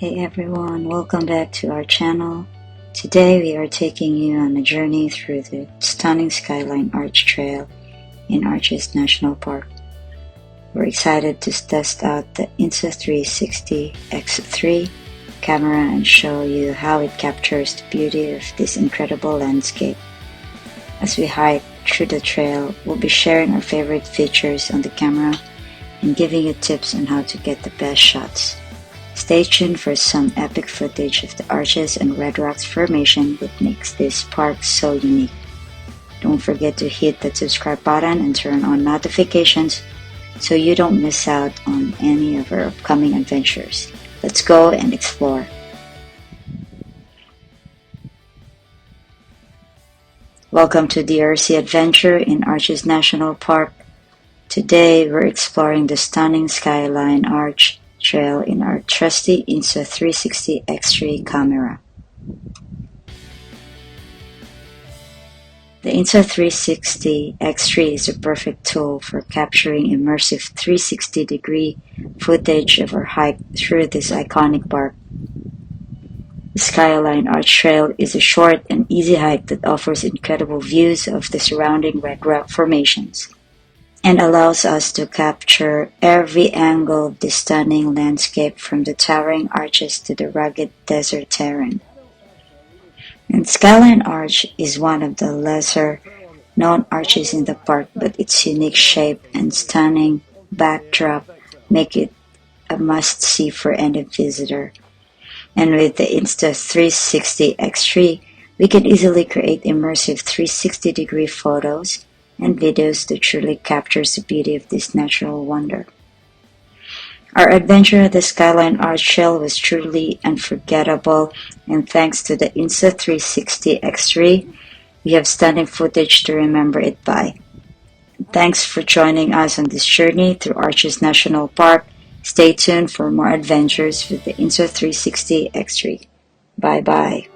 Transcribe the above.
Hey everyone, welcome back to our channel. Today we are taking you on a journey through the stunning Skyline Arch Trail in Arches National Park. We're excited to test out the Insta360 X3 camera and show you how it captures the beauty of this incredible landscape. As we hike through the trail, we'll be sharing our favorite features on the camera and giving you tips on how to get the best shots. Stay tuned for some epic footage of the arches and red rocks formation that makes this park so unique. Don't forget to hit that subscribe button and turn on notifications so you don't miss out on any of our upcoming adventures. Let's go and explore. Welcome to the RC Adventure in Arches National Park. Today we're exploring the stunning Skyline Arch Trail in our trusty Insta360 X3 camera. The Insta360 X3 is a perfect tool for capturing immersive 360-degree footage of our hike through this iconic park. The Skyline Arch Trail is a short and easy hike that offers incredible views of the surrounding red rock formations and allows us to capture every angle of this stunning landscape from the towering arches to the rugged desert terrain. And Skyline Arch is one of the lesser known arches in the park, but its unique shape and stunning backdrop make it a must-see for any visitor. And with the Insta360 X3, we can easily create immersive 360-degree photos and videos that truly captures the beauty of this natural wonder. Our adventure at the Skyline Arch Trail was truly unforgettable, and thanks to the Insta360 X3, we have stunning footage to remember it by. Thanks for joining us on this journey through Arches National Park. Stay tuned for more adventures with the Insta360 X3. Bye bye.